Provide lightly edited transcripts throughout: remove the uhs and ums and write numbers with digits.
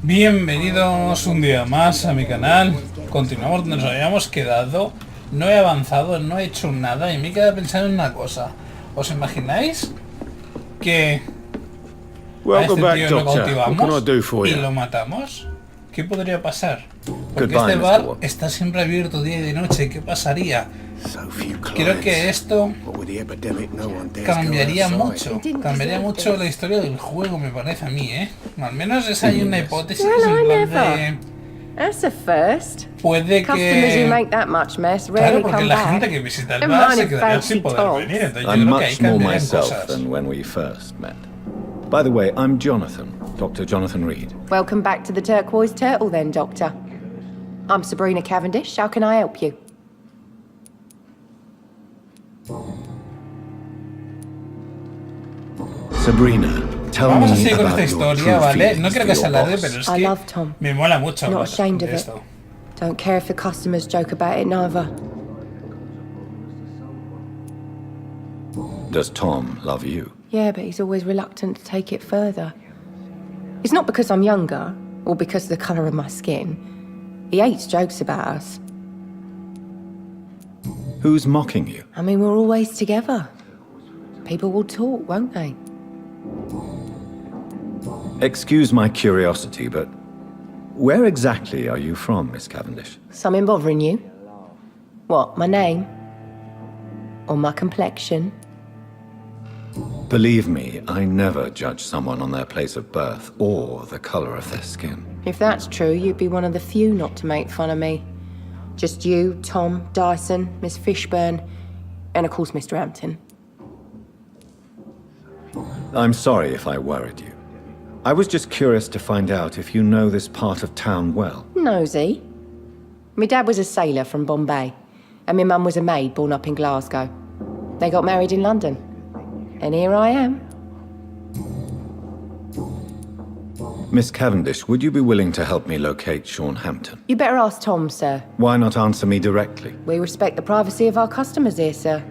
Bienvenidos un día más a mi canal. Continuamos donde nos habíamos quedado. No he avanzado, no he hecho nada y me he quedado pensando en una cosa. ¿Os imagináis que a este tío lo cautivamos y lo matamos? ¿Qué podría pasar? Porque este bar está siempre abierto día y de noche. ¿Qué pasaría? Creo que esto cambiaría mucho la historia del juego, me parece a mí, ¿eh? Al menos esa hay una hipótesis en plan de... Puede que... Claro, porque la gente que visita el bar se quedaría sin poder venir, entonces yo creo que ahí cambiarían cosas. By the way, I'm Jonathan, Dr. Jonathan Reed. Welcome back to the Turquoise Turtle then, Doctor. I'm Sabrina Cavendish. How can I help you? Sabrina, tell Vamos a me seguir con esta about your historia, true ¿vale? feelings No creo for que se your alargue, boss. pero es I que love Tom. me mola mucho Not hablar ashamed of de it. esto. Don't care if the customers joke about it neither. Does Tom love you? Yeah, but he's always reluctant to take it further. It's not because I'm younger, or because of the colour of my skin. He hates jokes about us. Who's mocking you? I mean, we're always together. People will talk, won't they? Excuse my curiosity, but where exactly are you from, Miss Cavendish? Something bothering you? What, my name? Or my complexion? Believe me, I never judge someone on their place of birth or the colour of their skin. If that's true, you'd be one of the few not to make fun of me. Just you, Tom, Dyson, Miss Fishburne, and of course Mr. Hampton. I'm sorry if I worried you. I was just curious to find out if you know this part of town well. Nosy. My dad was a sailor from Bombay, and my mum was a maid born up in Glasgow. They got married in London. And here I am. Miss Cavendish, would you be willing to help me locate Sean Hampton? You better ask Tom, sir. Why not answer me directly? We respect the privacy of our customers here, sir.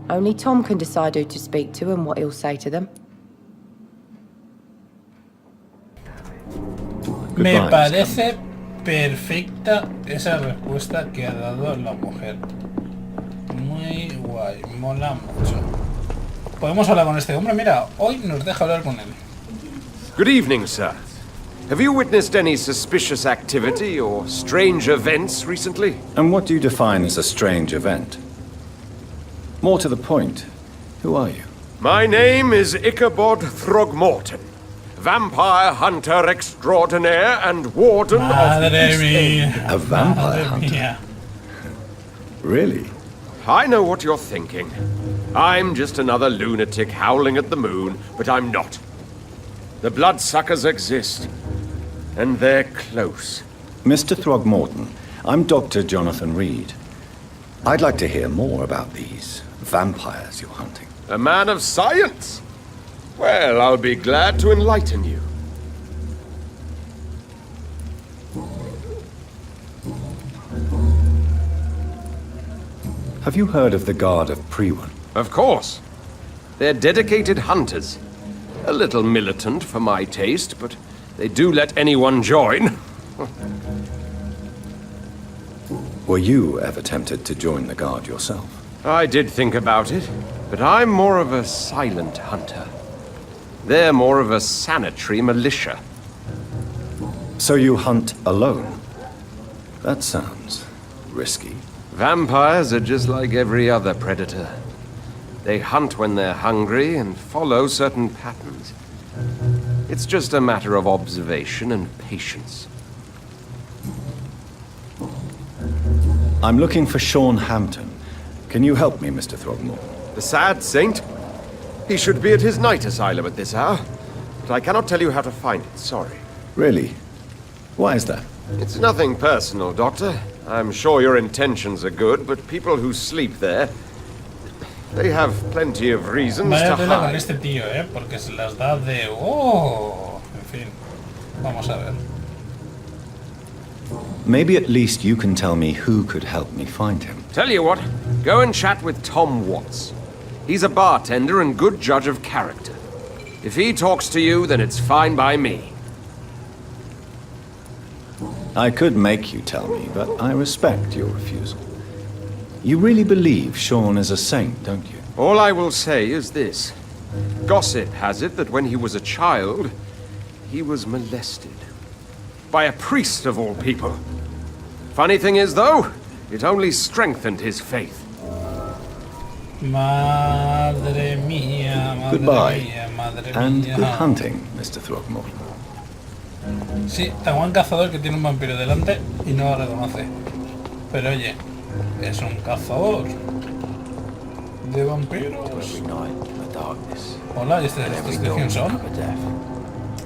Only Tom can decide who to speak to and what he'll say to them. Me Goodbye, parece perfecta esa respuesta que ha dado la mujer. Muy guay, mola mucho. Podemos hablar con este hombre, mira, hoy nos deja hablar con él. Good evening, sir. Have you witnessed any suspicious activity or strange events recently? And what do you define as a strange event? More to the point, who are you? My name is Ichabod Throgmorton, vampire hunter extraordinaire and warden of Madre East mía. End. A vampire Madre hunter? mía. Really? I know what you're thinking. I'm just another lunatic howling at the moon, but I'm not. The bloodsuckers exist, and they're close. Mr. Throgmorton, I'm Dr. Jonathan Reed. I'd like to hear more about these vampires you're hunting. A man of science? Well, I'll be glad to enlighten you. Have you heard of the Guard of Priwen? Of course. They're dedicated hunters. A little militant for my taste, but they do let anyone join. Were you ever tempted to join the Guard yourself? I did think about it, but I'm more of a silent hunter. They're more of a sanitary militia. So you hunt alone? That sounds risky. Vampires are just like every other predator. They hunt when they're hungry and follow certain patterns. It's just a matter of observation and patience. I'm looking for Sean Hampton. Can you help me, Mr. Throgmorton? The sad saint? He should be at his night asylum at this hour. But I cannot tell you how to find it, sorry. Really? Why is that? It's nothing personal, Doctor. I'm sure your intentions are good, but people who sleep there, they have plenty of reasons Vaya to tela con hide. este tío, porque se las da de... ¡Oh! En fin, vamos a ver. Maybe at least you can tell me who could help me find him. Tell you what, go and chat with Tom Watts. He's a bartender and good judge of character. If he talks to you, then it's fine by me. I could make you tell me, but I respect your refusal. You really believe Sean is a saint, don't you? All I will say is this. Gossip has it that when he was a child, he was molested. By a priest of all people. Funny thing is, though, it only strengthened his faith. Madre mía, madre Goodbye. mía, madre And mía. good hunting, Mr. Throckmorton. Sí, a buen cazador que tiene un vampiro delante y no lo reconoce. Pero oye, es un cazador de vampiros. Hola, ¿este es de Kingston?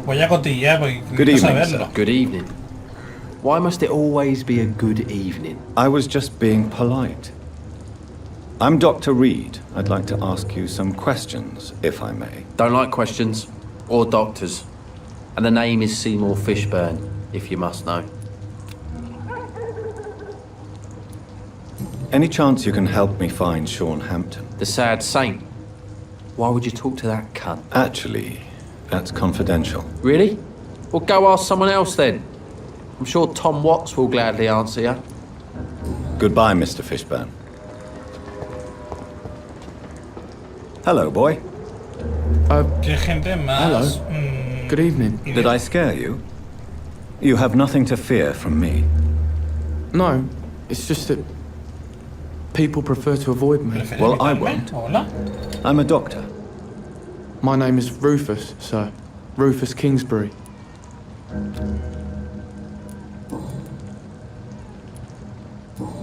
Voy a cotillar porque Good quiero evening, saberlo. sir. Good evening. Why must it always be a good evening? I was just being polite. I'm Dr. Reed. I'd like to ask you some questions, if I may. Don't like questions or doctors. And the name is Seymour Fishburne, if you must know. Any chance you can help me find Sean Hampton? The sad saint. Why would you talk to that cunt? Actually, that's confidential. Really? Well, go ask someone else then. I'm sure Tom Watts will gladly answer you. Goodbye, Mr. Fishburne. Hello, boy. Qué gente más. Hello. Good evening. Did I scare you? You have nothing to fear from me. No, it's just that people prefer to avoid me. ¿Prefieres Well, I evitarme? won't. Hola. I'm a doctor. My name is Rufus, sir. Rufus Kingsbury.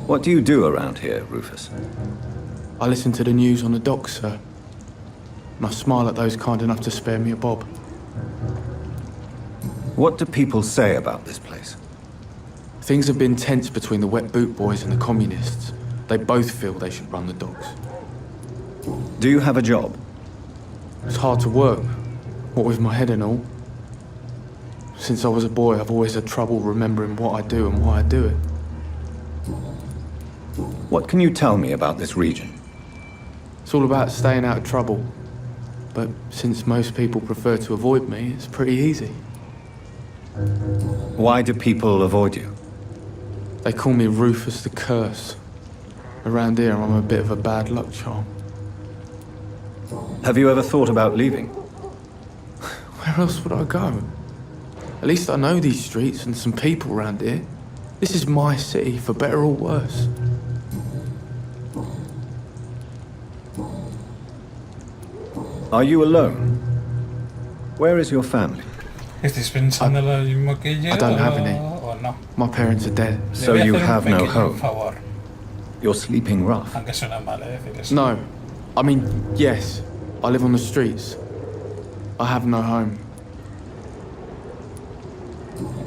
What do you do around here, Rufus? I listen to the news on the docks, sir. And I smile at those kind enough to spare me a bob. What do people say about this place? Things have been tense between the wet boot boys and the communists. They both feel they should run the docks. Do you have a job? It's hard to work, what with my head and all. Since I was a boy, I've always had trouble remembering what I do and why I do it. What can you tell me about this region? It's all about staying out of trouble. But since most people prefer to avoid me, it's pretty easy. Why do people avoid you? They call me Rufus the Curse. Around here, I'm a bit of a bad luck charm. Have you ever thought about leaving? Where else would I go? At least I know these streets and some people around here. This is my city, for better or worse. Are you alone? Where is your family? ¿Estáis pensando lo mismo que yo? I don't have any. ¿O no? My parents are dead. Le So voy a you hacer un have no pequeño home? favor, You're sleeping rough. aunque suena mal decir eso. No. I mean, yes. I live on the streets. I have no home.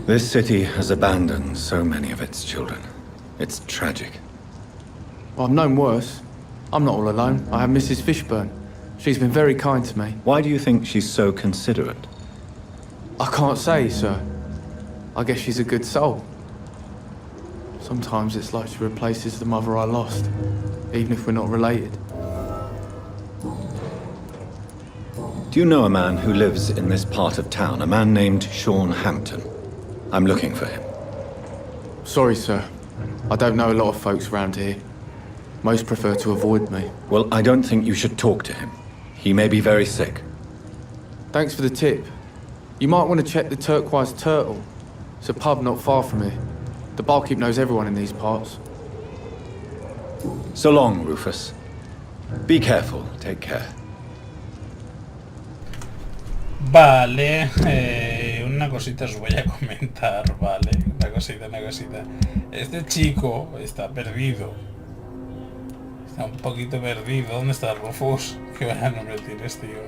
This city has abandoned so many of its children. It's tragic. I've known worse. I'm not all alone. I have Mrs. Fishburne. She's been very kind to me. Why do you think she's so considerate? I can't say, sir. I guess she's a good soul. Sometimes it's like she replaces the mother I lost, even if we're not related. Do you know a man who lives in this part of town? A man named Sean Hampton. I'm looking for him. Sorry, sir. I don't know a lot of folks around here. Most prefer to avoid me. Well, I don't think you should talk to him. He may be very sick. Thanks for the tip. You might want to check the Turquoise Turtle. It's a pub not far from here. The barkeep knows everyone in these parts. So long, Rufus. Be careful. Take care. Vale, una cosita os voy a comentar, ¿vale? Una cosita. Este chico está perdido. Está un poquito perdido. ¿Dónde está Rufus? Que vaya nombre tienes, tío.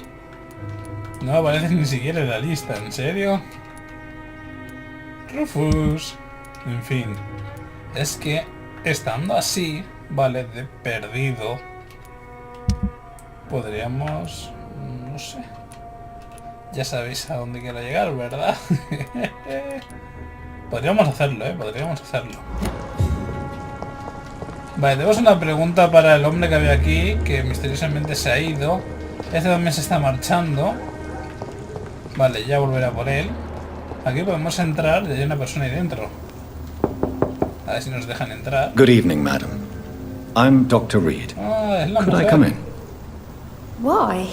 No aparece ni siquiera en la lista, ¿en serio? Rufus. En fin. Es que estando así, ¿vale? De perdido. Podríamos... no sé. Ya sabéis a dónde quiero llegar, ¿verdad? Podríamos hacerlo, podríamos hacerlo. Vale, tenemos una pregunta para el hombre que había aquí, que misteriosamente se ha ido. Este también se está marchando. Vale, ya volverá por él. Aquí podemos entrar y hay una persona ahí dentro. A ver si nos dejan entrar. Good evening, madam. I'm Dr. Reed. Ah, es la Could I mujer. come in? Why?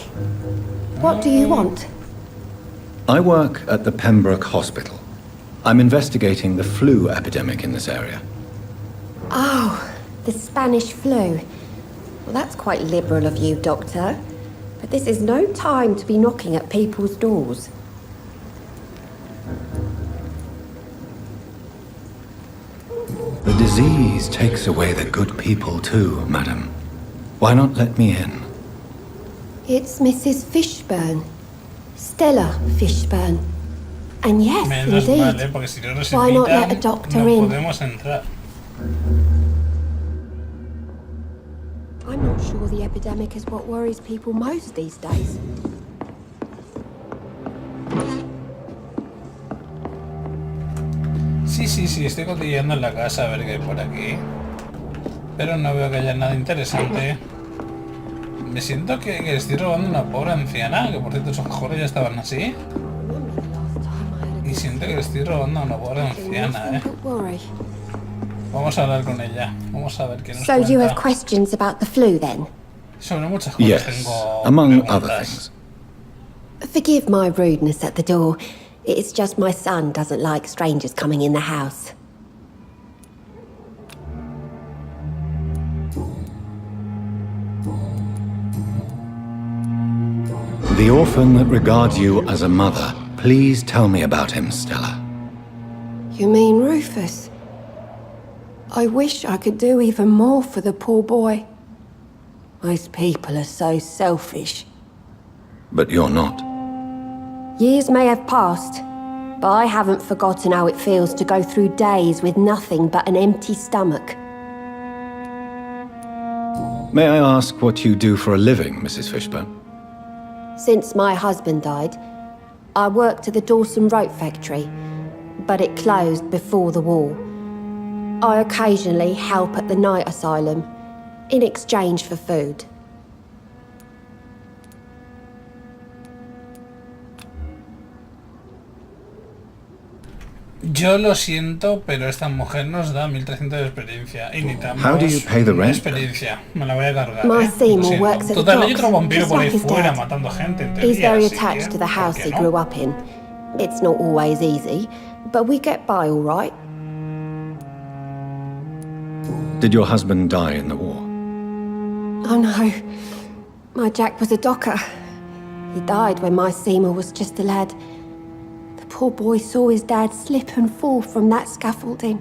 What do you want? I work at the Pembroke Hospital. I'm investigating the flu epidemic in this area. Oh, the Spanish flu. Well, that's quite liberal of you, Doctor. But this is no time to be knocking at people's doors. The disease takes away the good people too, madam. Why not let me in? It's Mrs. Fishburne. Stella Fishburne. And yes, Menos indeed. mal, porque si no nos Why not let a invitan, doctor no in? podemos entrar. I'm not sure the epidemic is what worries people most these days. Sí, estoy cotilleando en la casa a ver qué hay por aquí. Pero no veo que haya nada interesante. Me siento que le estoy robando a una pobre anciana, que por cierto esos cojones ya estaban así. Y siento que le estoy robando a una pobre anciana, Vamos a hablar con ella. Vamos a ver qué nos So you have cuenta. questions about the flu then? Sobre muchas cosas Yes, tengo among preguntas. other things. Forgive my rudeness at the door. It's just my son doesn't like strangers coming in the house. The orphan that regards you as a mother. Please tell me about him, Stella. You mean Rufus? I wish I could do even more for the poor boy. Most people are so selfish. But you're not. Years may have passed, but I haven't forgotten how it feels to go through days with nothing but an empty stomach. May I ask what you do for a living, Mrs. Fishburne? Since my husband died, I worked at the Dawson Rope factory, but it closed before the war. I occasionally help at the night asylum, in exchange for food. Yo lo siento, pero esta mujer nos da 1300 de experiencia y necesitamos How do you pay the una rent, experiencia. Me la voy a cargar, My Lo Seymour siento. works at the Total, hay docks, otro vampiro just por ahí like his fuera dad. matando gente, en He's teoría, very así attached que, to the ¿por house qué he no? grew up in. It's not always easy, but we get by all right. Did your husband die in the war? Oh no, my Jack was a docker. He died when my Seymour was just a lad. The poor boy saw his dad slip and fall from that scaffolding.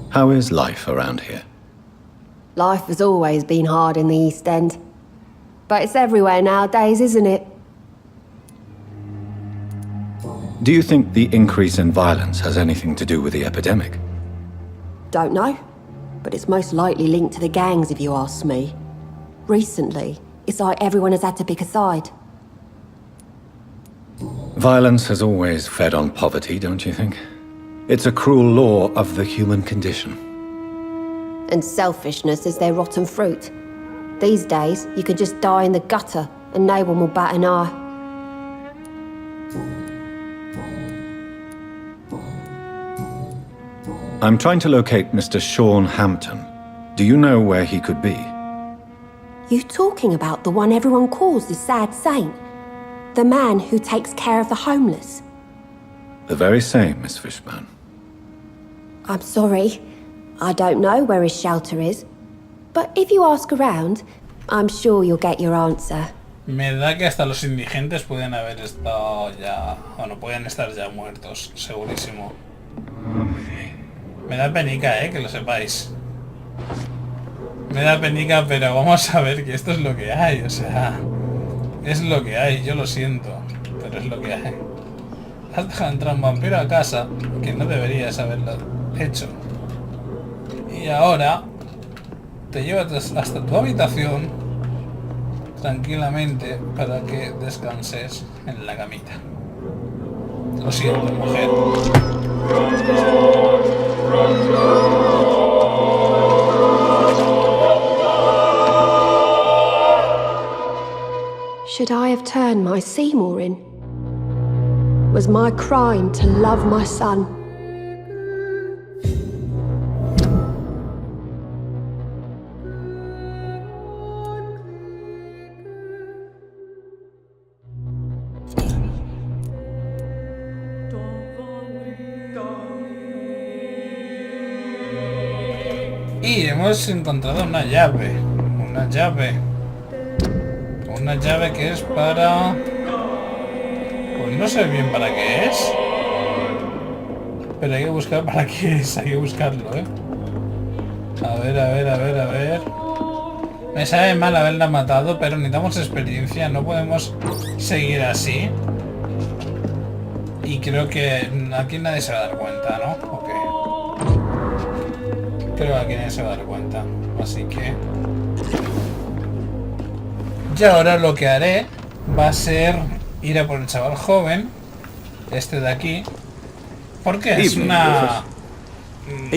How is life around here? Life has always been hard in the East End. But it's everywhere nowadays, isn't it? Do you think the increase in violence has anything to do with the epidemic? Don't know. But it's most likely linked to the gangs, if you ask me. Recently, it's like everyone has had to pick a side. Violence has always fed on poverty, don't you think? It's a cruel law of the human condition. And selfishness is their rotten fruit. These days, you can just die in the gutter and no one will bat an eye. I'm trying to locate Mr. Sean Hampton. Do you know where he could be? You talking about the one everyone calls the sad saint? The man who takes care of the homeless? The very same, Miss Fishburne. I'm sorry. I don't know where his shelter is. But if you ask around, I'm sure you'll get your answer. Me da que hasta los indigentes pueden haber estado ya... Bueno, pueden estar ya muertos, segurísimo. Me da penica, que lo sepáis. Me da penica, pero vamos a ver que esto es lo que hay, o sea... Es lo que hay, yo lo siento, pero es lo que hay. Has dejado entrar un vampiro a casa, que no deberías haberlo hecho. Y ahora... Te llevas hasta tu habitación tranquilamente para que descanses en la camita. Lo siento, mujer. Should I have turned my Seymour in? was my crime to love my son. Y hemos encontrado una llave. Una llave que es para... Pues no sé bien para qué es. Pero hay que buscar para qué es. Hay que buscarlo, ¿eh? A ver. Me sabe mal haberla matado, pero necesitamos experiencia. No podemos seguir así. Y creo que aquí nadie se va a dar cuenta, ¿no? ¿O qué? Creo que aquí nadie se va a dar cuenta. Así que... Y ahora lo que haré va a ser ir a por el chaval joven, este de aquí, porque es una... un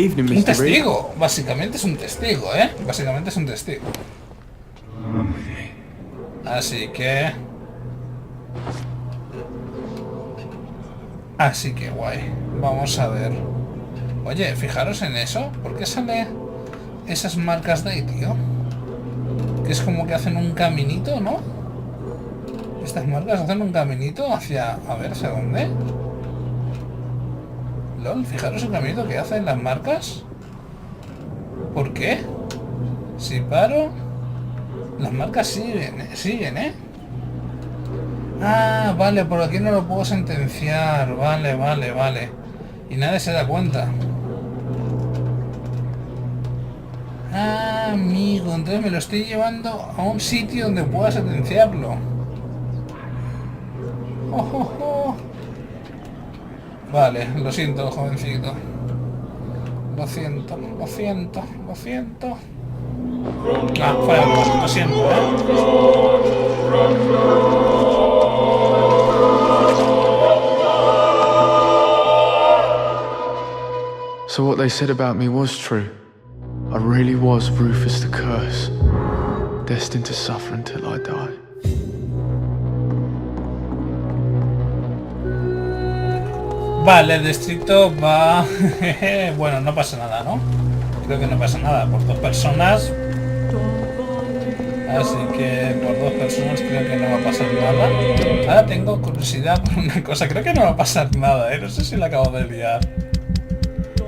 testigo, básicamente es un testigo, básicamente es un testigo. Así que guay, vamos a ver. Oye, fijaros en eso, ¿por qué sale esas marcas de ahí, tío? Que es como que hacen un caminito, ¿no? Estas marcas hacen un caminito hacia... A ver, ¿hacia dónde? LOL, fijaros el caminito que hacen las marcas. ¿Por qué? Si paro... Las marcas siguen, ¿eh? Ah, vale, por aquí no lo puedo sentenciar. Vale. Y nadie se da cuenta. Ah, amigo, entonces me lo estoy llevando a un sitio donde pueda sentenciarlo. Vale, lo siento, jovencito. Lo siento. Ah, fuera, lo siento, So what they said about me was true. I really was Rufus the Curse, destined to suffer until I die. Vale, el distrito va... Bueno, no pasa nada, ¿no? Creo que no pasa nada, por 2 personas. Así que por 2 personas creo que no va a pasar nada. Ahora tengo curiosidad por una cosa, creo que no va a pasar nada, no sé si la acabo de liar.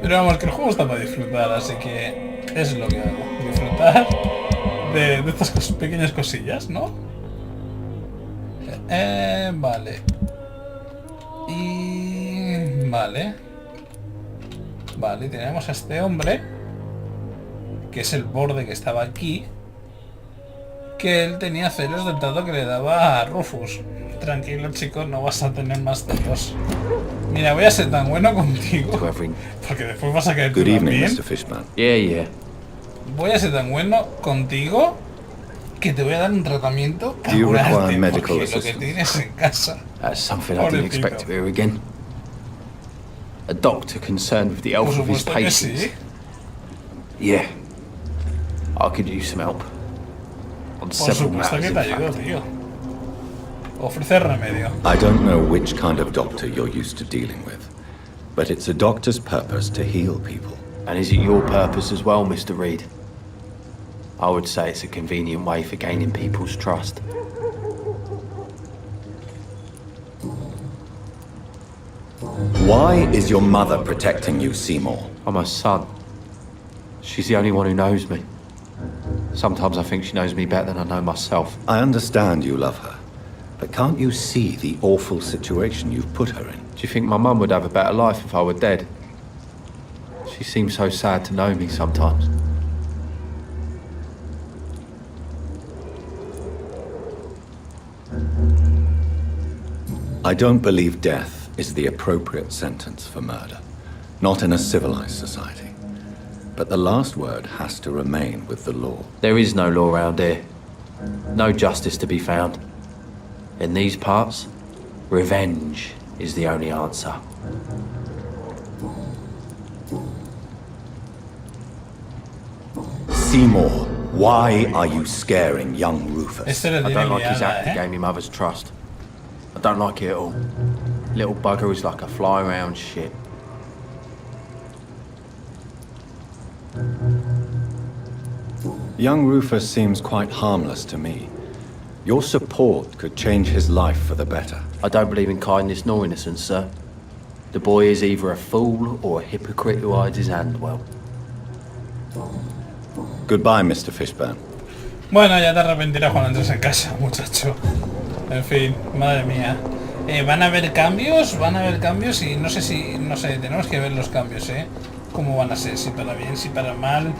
Pero vamos, que el juego está para disfrutar, así que es lo que hago, disfrutar de estas pequeñas cosillas, ¿no? Vale. Y... Vale, tenemos a este hombre, que es el borde que estaba aquí, que él tenía celos del trato que le daba a Rufus. Tranquilo, chicos, no vas a tener más celos. Mira, voy a ser tan bueno contigo, porque después vas a caer tú también. Yeah. Voy a ser tan bueno contigo que te voy a dar un tratamiento para curarte, porque lo que tienes en casa. That's something I didn't expect to hear again. A doctor concerned with the health of his patients. Sí. Yeah. I could use some help. On Por several supuesto matters, que in te ayudo, fact. tío. Ofrece remedio. I don't know which kind of doctor you're used to dealing with, but it's a doctor's purpose to heal people. And is it your purpose as well, Mr. Reed? I would say it's a convenient way for gaining people's trust. Why is your mother protecting you, Seymour? I'm her son. She's the only one who knows me. Sometimes I think she knows me better than I know myself. I understand you love her, but can't you see the awful situation you've put her in? Do you think my mum would have a better life if I were dead? She seems so sad to know me sometimes. I don't believe death is the appropriate sentence for murder. Not in a civilized society. But the last word has to remain with the law. There is no law around here. No justice to be found. In these parts, revenge is the only answer. Seymour, why are you scaring young Rufus? Este le I tiene don't like his liada, act to gain my mother's trust. I don't like it at all. Little bugger is like a fly around shit. Young Rufus seems quite harmless to me. Your support could change his life for the better. I don't believe in kindness nor innocence, sir. The boy is either a fool or a hypocrite who hides his hand well. Goodbye, Mr. Fishburne. Bueno, ya te arrepentirás cuando entres en casa, muchacho. En fin, madre mía. ¿Van a haber cambios? Van a haber cambios y no sé si... No sé, tenemos que ver los cambios, ¿eh? ¿Cómo van a ser? Si para bien, si para mal...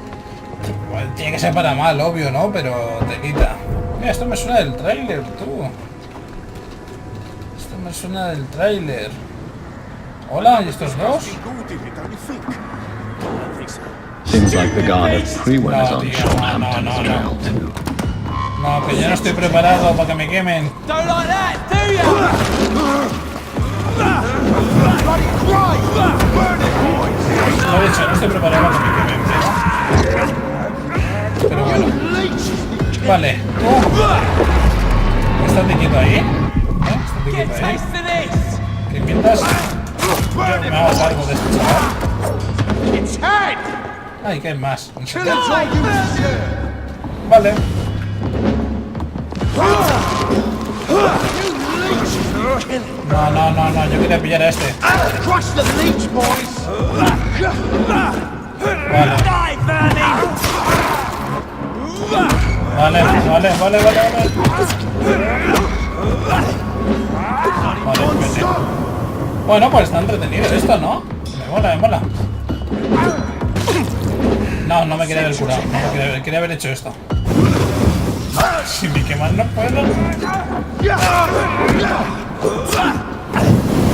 Bueno, tiene que ser para mal, obvio, ¿no? Pero te quita. Mira, esto me suena del tráiler, tú. Esto me suena del tráiler. Hola, ¿y estos dos? Seems like the guard of Pre-Wen is No, on tío, short no, Hampton's no. trail too. No, que yo no estoy preparado para que me quemen. Don't like that, do ya? Lo he dicho, no estoy preparado para que me quemen, pero bueno. Vale, tú. Estate quieto ahí. Estate Get quieto ahí. taste of this. Que mientras yo me hago cargo de este chaval. Ay, que hay más. Vale. No, yo quería pillar a este. Vale. Vale. Vale, vete. Bueno, pues está entretenido esto, ¿no? Me mola. No me quería haber curado. No me quería haber hecho esto. Si me queman no puedo.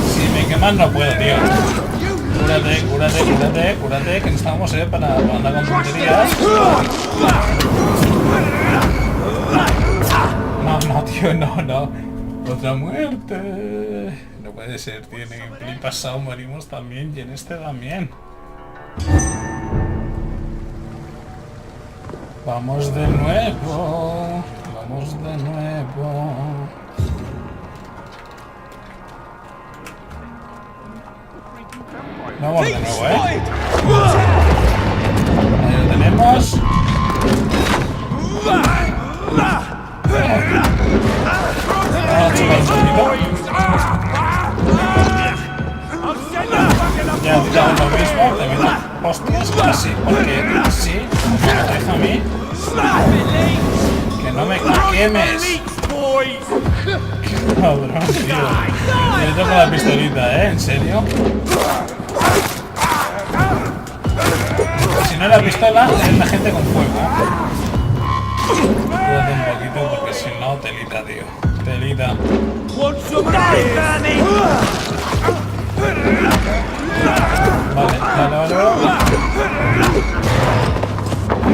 Si me queman no puedo, tío. Cúrate, que no estamos para andar con tonterías. No, tío, no. Otra muerte. No puede ser, tío. En el pasado morimos también y en este también. Vamos de nuevo. Vamos de nuevo, ¿eh? Ahí lo tenemos. Vamos a chupar un poquito. Ya hago lo mismo, te meto hostias así, porque así me lo deja a mí. Que no me quemes. Cabrón, tío. Yo tengo la pistolita, ¿eh? ¿En serio? Si no es la pistola, es la gente con fuego. Cuídate un poquito porque si no, telita, tío. Telita.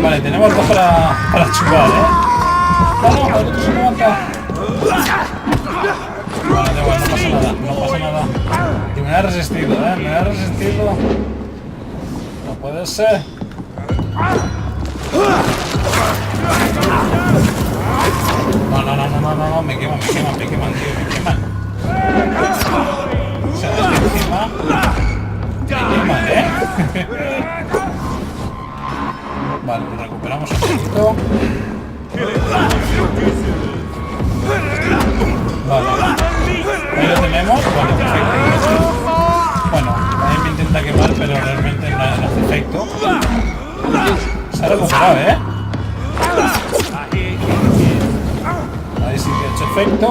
Vale, tenemos dos para chupar, ¿eh? No, el otro se levanta. Vale, da igual, no pasa nada. Y me ha resistido, ¿eh? No puede ser. No, me queman, tío, me queman. O sea, es que encima me queman, ¿eh? Vale, lo recuperamos un poquito. Vale, ahí lo tenemos. Vale, perfecto. Bueno, ahí me intenta quemar, pero realmente no hace efecto. Se ha recuperado, ¿eh? Ahí sí que ha hecho efecto.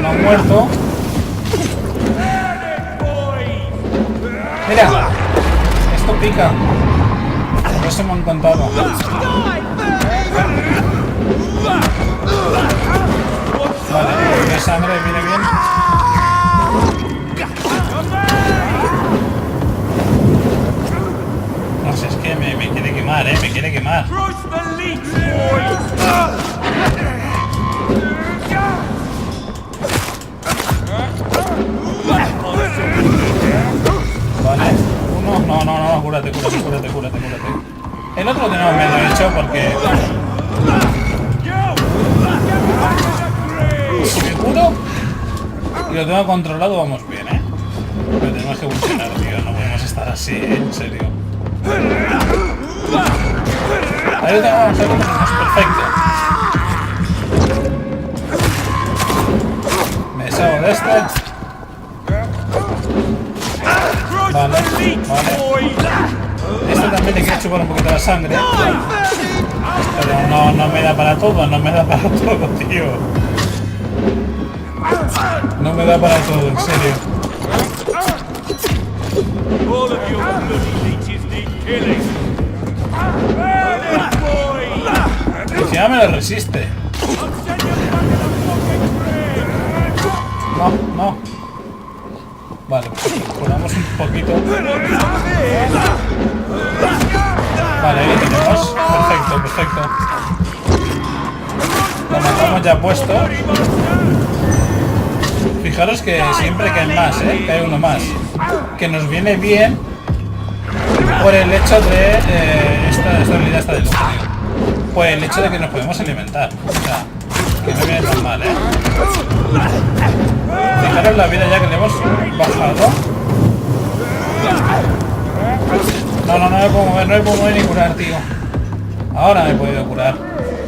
No ha muerto. Mira, esto pica. Por eso me han contado. Vale, de sangre viene bien. No sé, es que me quiere quemar, me quiere quemar. Vale, uno, no, cúrate. El otro tenemos medio hecho porque... Si me curo, y lo tengo controlado, vamos bien, ¿eh? Pero tenemos que evolucionar, tío. No podemos estar así, ¿eh? En serio. Ahí lo tenemos, perfecto. Me deshago de este. Vale, vale. Este también le quiero chupar un poquito la sangre. Pero no me da para todo, no me da para todo, tío. No me da para todo, en serio. Encima me lo resiste. No. Vale, pues curamos un poquito. Vale, ahí lo tenemos. Perfecto. Lo matamos ya puesto. Fijaros que siempre que hay más, que hay uno más. Que nos viene bien por el hecho de esta habilidad está del otro, tío. Por el hecho de que nos podemos alimentar. O sea, que no viene tan mal, Fijaros la vida ya que le hemos bajado. No me puedo mover ni curar, tío. Ahora me he podido curar.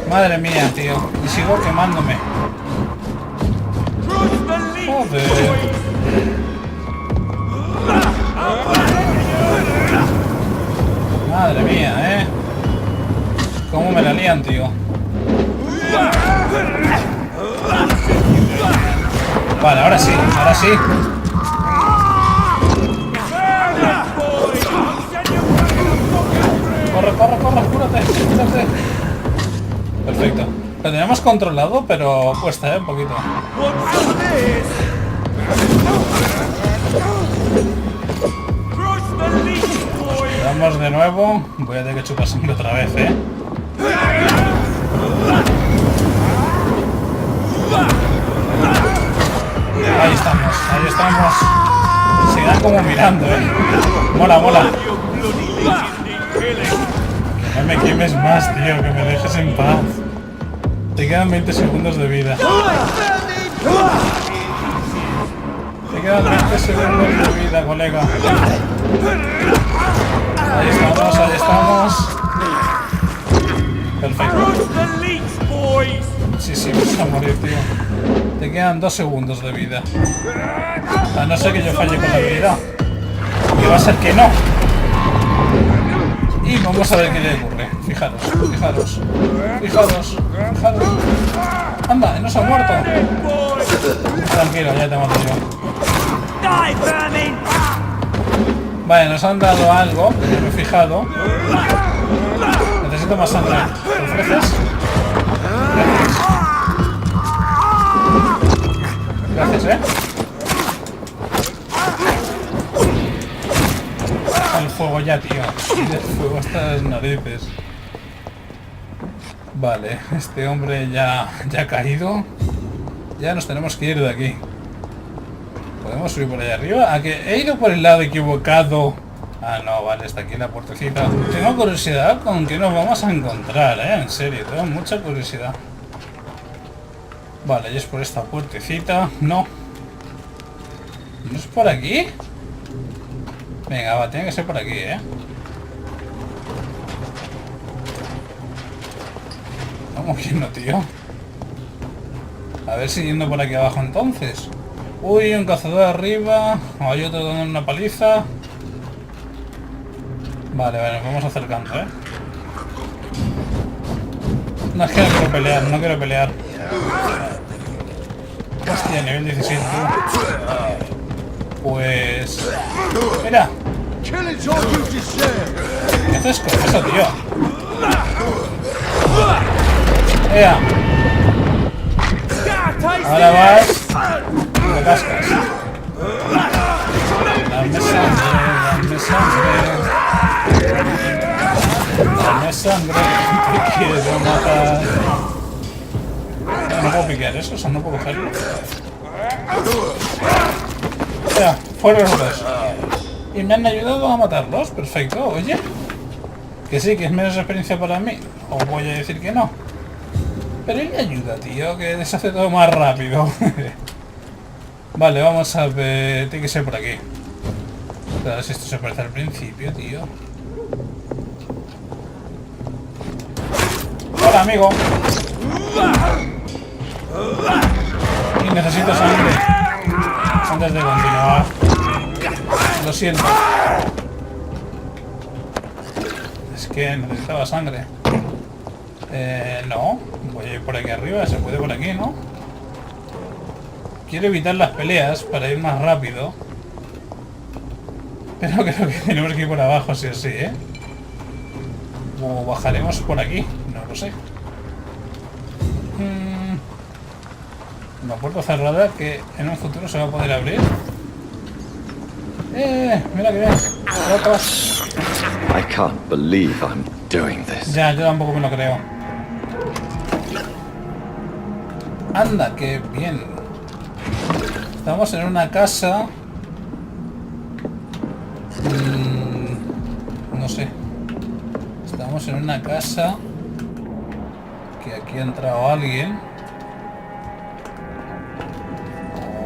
Madre mía, tío. Y sigo quemándome. Joder. Madre mía, cómo me la lían, tío. Vale, ahora sí. Corre, cúrate. Perfecto. Lo tenemos controlado, pero cuesta, un poquito. Vamos de nuevo. Voy a tener que chupar sangre otra vez, Ahí estamos. Se quedan como mirando, Mola. Que no me quemes más, tío, que me dejes en paz. Te quedan 20 segundos de vida. Te quedan 20 segundos de vida, colega. Ahí estamos. Perfecto. Sí, vas a morir, tío. Te quedan 2 segundos de vida. A no ser que yo falle con la habilidad. Que va a ser que no. Y vamos a ver qué le ocurre. Fijaros. Anda, no se ha muerto. Tranquilo, ya te mato yo. Vale, nos han dado algo, no me he fijado. Necesito más sangre. ¿Te ofreces? Gracias, El fuego ya, tío. El fuego hasta las narices. Vale, este hombre ya ha caído. Ya nos tenemos que ir de aquí. ¿Podemos subir por allá arriba? ¿A que he ido por el lado equivocado? Ah, no, vale, está aquí la puertecita. Tengo curiosidad con qué nos vamos a encontrar, en serio, tengo mucha curiosidad. Vale, y es por esta puertecita. No. ¿No es por aquí? Venga, va, tiene que ser por aquí, ¿Cómo que no, tío? A ver si yendo por aquí abajo entonces. Uy, un cazador arriba. Hay otro dando una paliza. Vale, nos vamos acercando, No, es que no quiero pelear. Hostia, nivel 17, Pues... Mira. ¿Qué haces con eso, tío? ¡Ea! Ahora vas... Me cascas. Dame sangre. ¿Qué quieres matar? No puedo piquear eso, o sea, no puedo cogerlo. Ya, fuera los dos. Y me han ayudado a matarlos, perfecto, oye. Que sí, que es menos experiencia para mí. O voy a decir que no. Pero él me ayuda, tío, que deshace todo más rápido. Vale, vamos a ver... Tiene que ser por aquí. A ver si esto se parece al principio, tío. Hola, amigo. Y necesito sangre antes de continuar. Lo siento. Es que necesitaba sangre. No. Voy a ir por aquí arriba. Se puede por aquí, ¿no? Quiero evitar las peleas para ir más rápido. Pero creo que tenemos que ir por abajo, sí o sí, ¿eh? O bajaremos por aquí. No lo sé. Una puerta cerrada que en un futuro se va a poder abrir. Mira que bien. I can't believe I'm doing this. Ya, yo tampoco me lo creo. Anda, qué bien. Estamos en una casa. No sé. Estamos en una casa. Que aquí ha entrado alguien.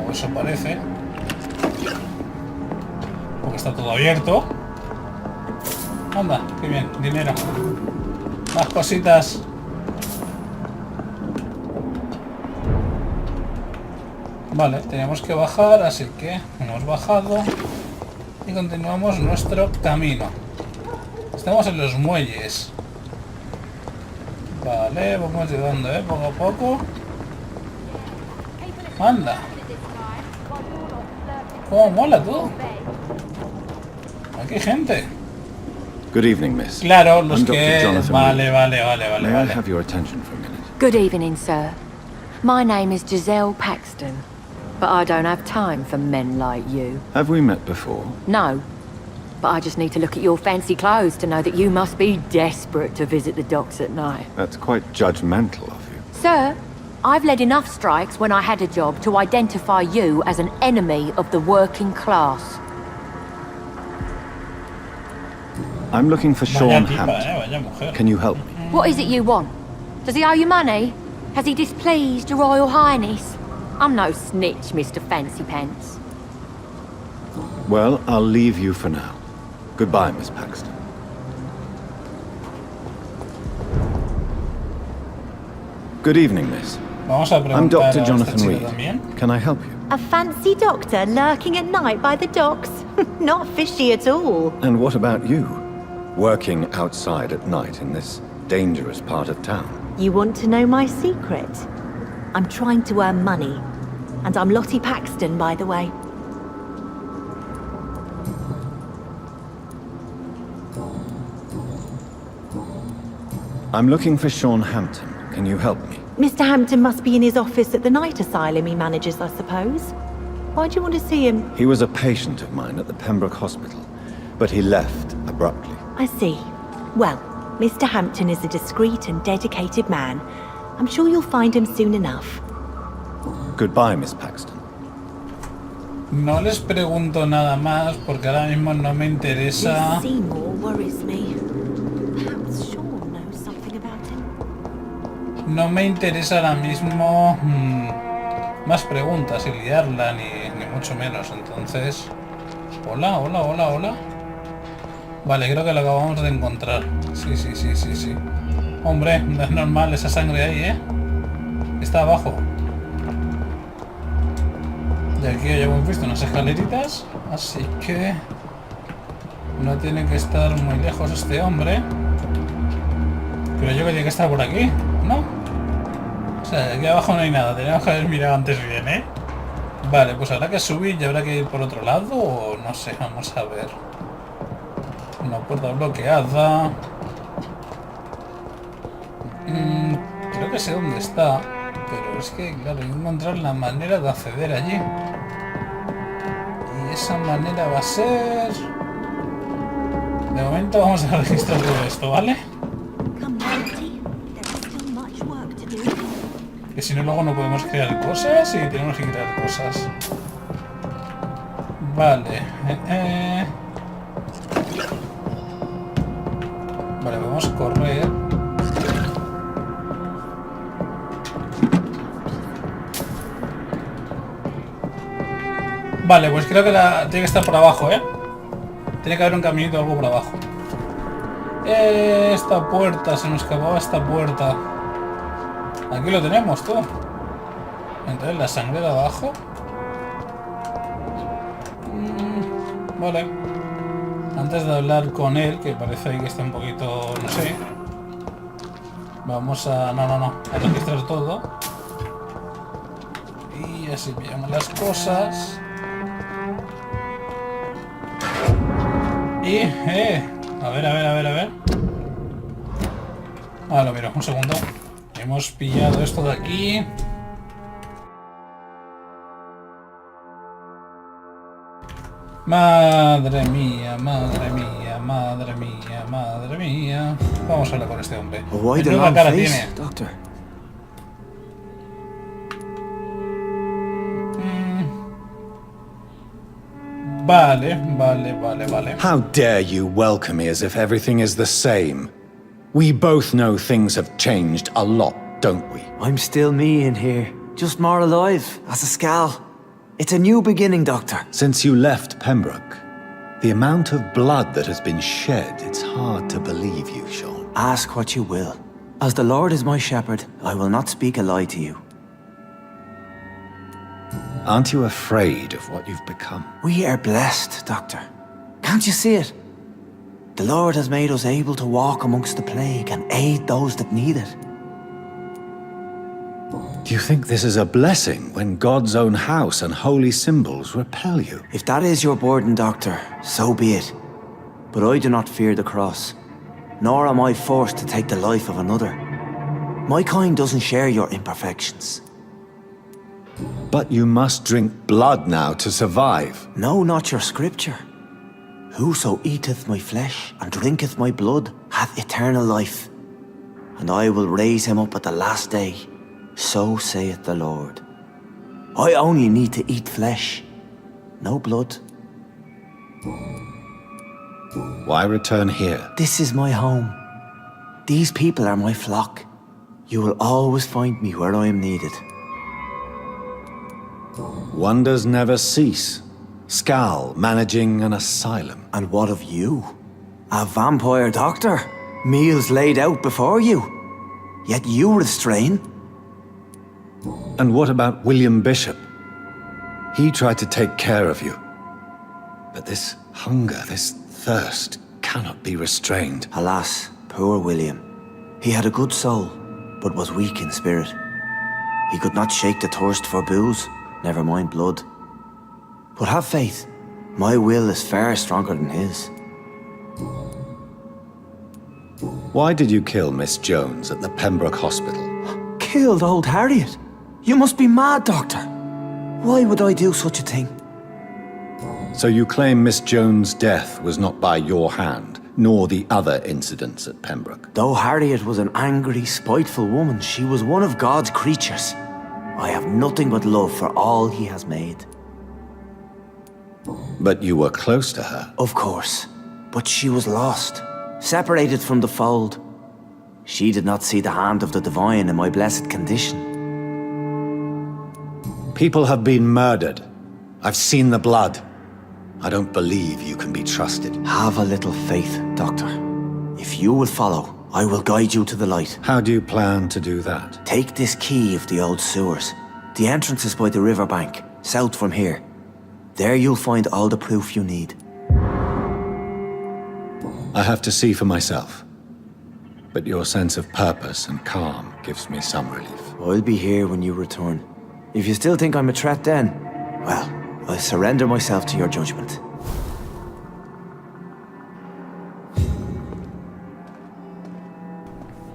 O eso parece. Porque está todo abierto. Anda, qué bien, dinero. Más cositas. Vale, tenemos que bajar, así que hemos bajado y continuamos nuestro camino. Estamos en los muelles. Vale, vamos llegando, poco a poco. Anda. ¿Cómo mola tú? Aquí hay gente. Good evening, miss. Claro, los I'm Dr. que... Jonathan Vale, Reed. May I vale. have your attention for a minute? Good evening, sir. My name is Giselle Paxton, but I don't have time for men like you. Have we met before? No, but I just need to look at your fancy clothes to know that you must be desperate to visit the docks at night. That's quite judgmental of you. Sir, I've led enough strikes when I had a job to identify you as an enemy of the working class. I'm looking for Vaya Sean tipa, Hampton. vaya mujer. Can you help me? What is it you want? Does he owe you money? Has he displeased your Royal Highness? I'm no snitch, Mr. Fancy Pants. Well, I'll leave you for now. Goodbye, Miss Paxton. Good evening, miss. Vamos a I'm preguntar Dr. a Jonathan este chico Reed. también. Can I help you? A fancy doctor lurking at night by the docks? Not fishy at all. And what about you? Working outside at night in this dangerous part of town? You want to know my secret? I'm trying to earn money. And I'm Lottie Paxton, by the way. I'm looking for Sean Hampton. Can you help me? Mr. Hampton must be in his office at the night asylum he manages, I suppose. Why do you want to see him? He was a patient of mine at the Pembroke Hospital, but he left abruptly. I see. Well, Mr. Hampton is a discreet and dedicated man. I'm sure you'll find him soon enough. Goodbye, Miss Paxton. No les pregunto nada más porque ahora mismo no me interesa. Miss Seymour worries me. Perhaps Sean knows something about him. No me interesa ahora mismo más preguntas y liarla ni mucho menos. Entonces, hola. Vale, creo que lo acabamos de encontrar. Sí. Hombre, no es normal esa sangre ahí, Está abajo. Y aquí ya hemos visto unas escaleritas, así que no tiene que estar muy lejos este hombre. Pero yo que tiene que estar por aquí, ¿no? O sea, aquí abajo no hay nada, teníamos que haber mirado antes bien, Vale, pues habrá que subir y habrá que ir por otro lado o no sé, vamos a ver. Una puerta bloqueada. Creo que sé dónde está, pero es que, claro, hay que encontrar la manera de acceder allí. Y esa manera va a ser... De momento vamos a registrar todo esto, ¿vale? Que si no luego no podemos crear cosas y tenemos que crear cosas. Vale. Vale, vamos a correr. Vale, pues creo que tiene que estar por abajo, ¿eh? Tiene que haber un caminito o algo por abajo. Esta puerta, se nos escapaba esta puerta. Aquí lo tenemos, tú. Entonces, la sangre de abajo. Vale. Antes de hablar con él, que parece ahí que está un poquito... no sé. Vamos a... No. A registrar todo. Y así pillamos las cosas. Y... A ver. Lo miro, un segundo. Hemos pillado esto de aquí. Madre mía. Vamos a hablar con este hombre. Menuda cara tiene. Vale. How dare you welcome me as if everything is the same? We both know things have changed a lot, don't we? I'm still me in here, just more alive, as a skull. It's a new beginning, Doctor. Since you left Pembroke, the amount of blood that has been shed, it's hard to believe you, Sean. Ask what you will. As the Lord is my shepherd, I will not speak a lie to you. Aren't you afraid of what you've become? We are blessed, Doctor. Can't you see it? The Lord has made us able to walk amongst the plague and aid those that need it. Do you think this is a blessing when God's own house and holy symbols repel you? If that is your burden, Doctor, so be it. But I do not fear the cross, nor am I forced to take the life of another. My kind doesn't share your imperfections. But you must drink blood now to survive. No, not your scripture. Whoso eateth my flesh and drinketh my blood hath eternal life, and I will raise him up at the last day. So saith the Lord. I only need to eat flesh, no blood. Why return here? This is my home. These people are my flock. You will always find me where I am needed. Wonders never cease. Skal managing an asylum. And what of you? A vampire doctor? Meals laid out before you. Yet you restrain. And what about William Bishop? He tried to take care of you. But this hunger, this thirst, cannot be restrained. Alas, poor William. He had a good soul, but was weak in spirit. He could not shake the thirst for booze, never mind blood. But have faith. My will is far stronger than his. Why did you kill Miss Jones at the Pembroke Hospital? Killed old Harriet? You must be mad, Doctor. Why would I do such a thing? So you claim Miss Jones' death was not by your hand, nor the other incidents at Pembroke? Though Harriet was an angry, spiteful woman, she was one of God's creatures. I have nothing but love for all he has made. But you were close to her. Of course. But she was lost, separated from the fold. She did not see the hand of the divine in my blessed condition. People have been murdered. I've seen the blood. I don't believe you can be trusted. Have a little faith, Doctor. If you will follow, I will guide you to the light. How do you plan to do that? Take this key of the old sewers. The entrance is by the riverbank, south from here. There you'll find all the proof you need. I have to see for myself. But your sense of purpose and calm gives me some relief. I'll be here when you return. If you still think I'm a threat then, well, I surrender myself to your judgment.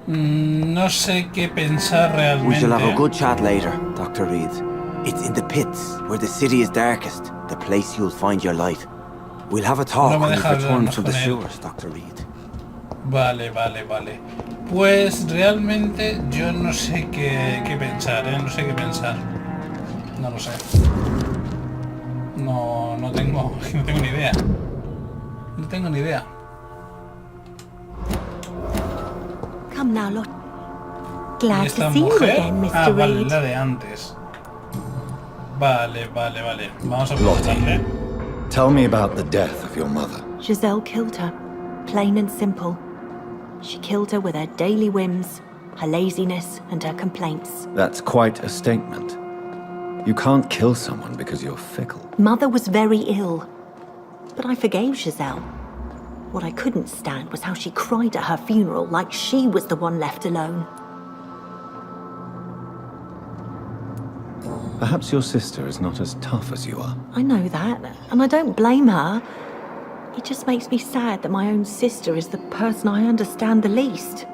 No sé qué pensar realmente. We shall have a good chat later, Dr. Reed. It's in the pits, where the city is darkest, the place you'll find your light. We'll have a talk when you return from the sewers, Dr. Reed. Vale. Pues realmente yo no sé qué pensar, No sé qué pensar. No lo sé. No tengo ni idea. No tengo ni idea. Come now, Lord. Glad ¿Y esta to see you mujer? again, Mr. Vale, Reed. la de antes. Vale. Vamos a Lottie, preguntarle. tell me about the death of your mother. Giselle killed her. Plain and simple. She killed her with her daily whims, her laziness, and her complaints. That's quite a statement. You can't kill someone because you're fickle. Mother was very ill, but I forgave Giselle. What I couldn't stand was how she cried at her funeral like she was the one left alone. Perhaps your sister is not as tough as you are. I know that, and I don't blame her. It just makes me sad that my own sister is the person I understand the least.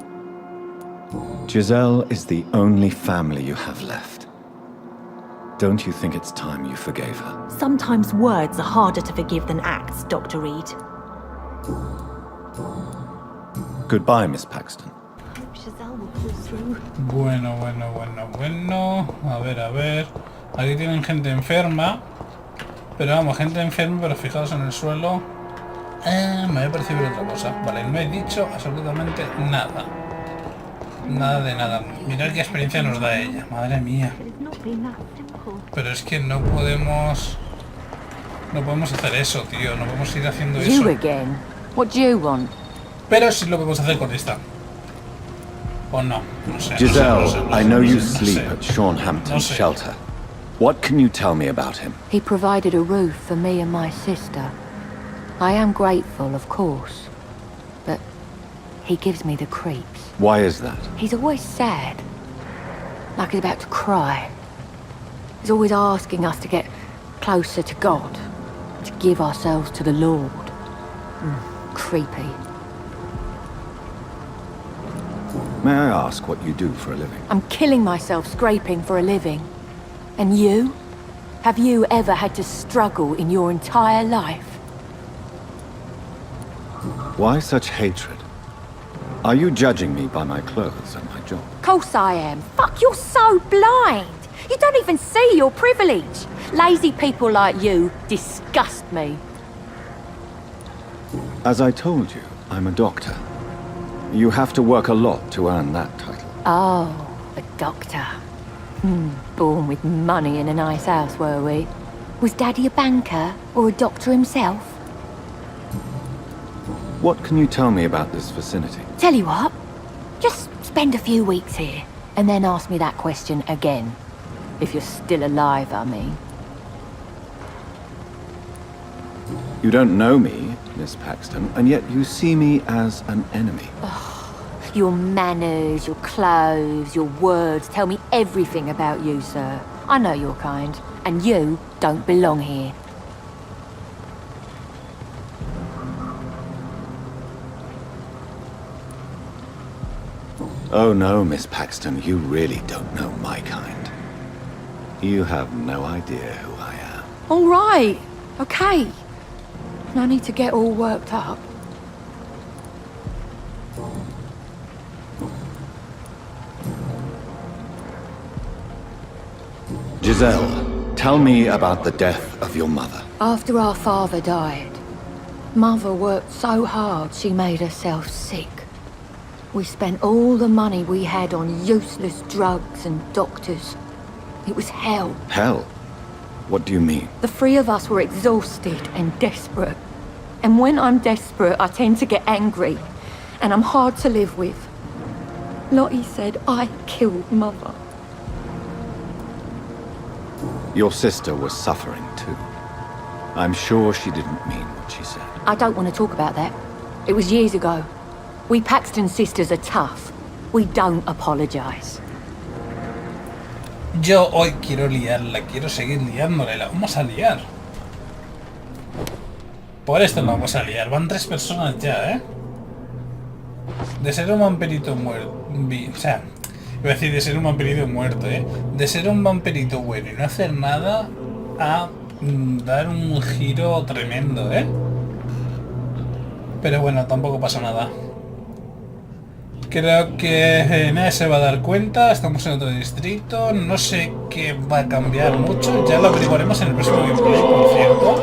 Giselle is the only family you have left. Don't you think it's time you forgave her? Sometimes words are harder to forgive than acts, Dr. Reed. Goodbye, Miss Paxton. Giselle will pull through. Bueno. A ver. Aquí tienen gente enferma. Pero vamos, gente enferma, pero fijaos en el suelo. Me había parecido ver otra cosa. Vale, no he dicho absolutamente nada. Nada de nada. Mirad qué experiencia nos da ella. Madre mía. Pero es que no podemos... No podemos hacer eso, tío. No podemos ir haciendo eso. You again? What do you want? Pero sí lo podemos hacer con esta. O no. No sé. Giselle, no sé. I know you No sleep sé. at Sean Hampton's sé. shelter. What can you tell me about him? He provided a roof for me and my sister. I am grateful, of course, but he gives me the creeps. Why is that? He's always sad, like he's about to cry. He's always asking us to get closer to God, to give ourselves to the Lord. Creepy. May I ask what you do for a living? I'm killing myself scraping for a living. And you? Have you ever had to struggle in your entire life? Why such hatred? Are you judging me by my clothes and my job? Of course I am. Fuck, you're so blind. You don't even see your privilege. Lazy people like you disgust me. As I told you, I'm a doctor. You have to work a lot to earn that title. Oh, a doctor. Born with money in a nice house, were we? Was Daddy a banker or a doctor himself? What can you tell me about this vicinity? Tell you what, just spend a few weeks here and then ask me that question again. If you're still alive, I mean. You don't know me, Miss Paxton, and yet you see me as an enemy. Your manners, your clothes, your words tell me everything about you, sir. I know your kind, and you don't belong here. Oh no, Miss Paxton, you really don't know my kind. You have no idea who I am. All right, okay. No need to get all worked up. Giselle, tell me about the death of your mother. After our father died, Mother worked so hard she made herself sick. We spent all the money we had on useless drugs and doctors. It was hell. Hell? What do you mean? The three of us were exhausted and desperate. And when I'm desperate, I tend to get angry. And I'm hard to live with. Lottie said I killed Mother. Your sister was suffering too. I'm sure she didn't mean what she said. I don't want to talk about that. It was years ago. We Paxton sisters are tough. We don't apologize. Yo hoy quiero liarla, quiero seguir liándola, la vamos a liar. Por esto la vamos a liar, van 3 personas ya, ¿eh? De ser un vampirito muerto, o sea, iba a decir de ser un vampirito muerto, ¿eh? De ser un vampirito bueno y no hacer nada a dar un giro tremendo, ¿eh? Pero bueno, tampoco pasa nada. Creo que nadie se va a dar cuenta, estamos en otro distrito, no sé qué va a cambiar mucho, ya lo averiguaremos en el próximo gameplay, por cierto.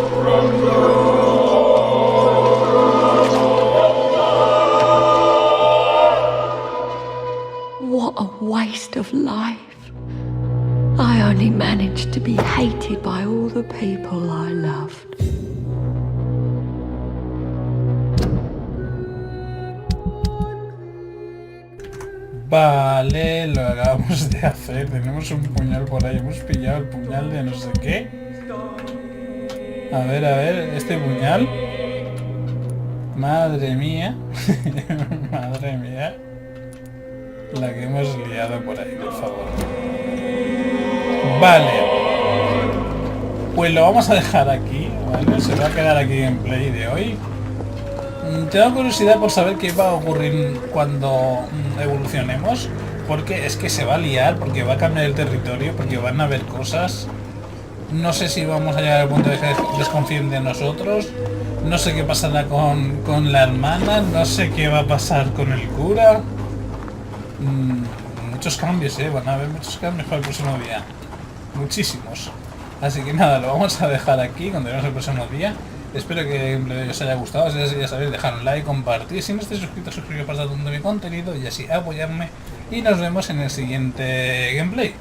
What a waste of life. I only managed to be hated by all the people I loved. Vale, lo acabamos de hacer. Tenemos un puñal por ahí. Hemos pillado el puñal de no sé qué. A ver, este puñal. Madre mía. Madre mía. La que hemos liado por ahí, por favor. Vale. Pues lo vamos a dejar aquí, ¿vale? Se va a quedar aquí en play de hoy. Tengo curiosidad por saber qué va a ocurrir cuando evolucionemos, porque es que se va a liar, porque va a cambiar el territorio, porque van a haber cosas. No sé si vamos a llegar al punto de que desconfíen de nosotros, no sé qué pasará con la hermana, no sé qué va a pasar con el cura. Muchos cambios, van a haber muchos cambios para el próximo día, muchísimos. Así que nada, lo vamos a dejar aquí, continuamos el próximo día. Espero que os haya gustado. Si es así, ya sabéis, dejar un like, compartir. Si no estáis suscritos, suscribiros para estar dando mi contenido y así apoyarme. Y nos vemos en el siguiente gameplay.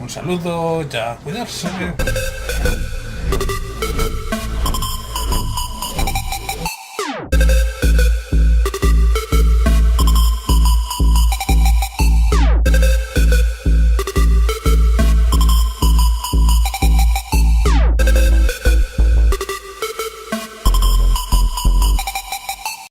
Un saludo, ya, cuidarse.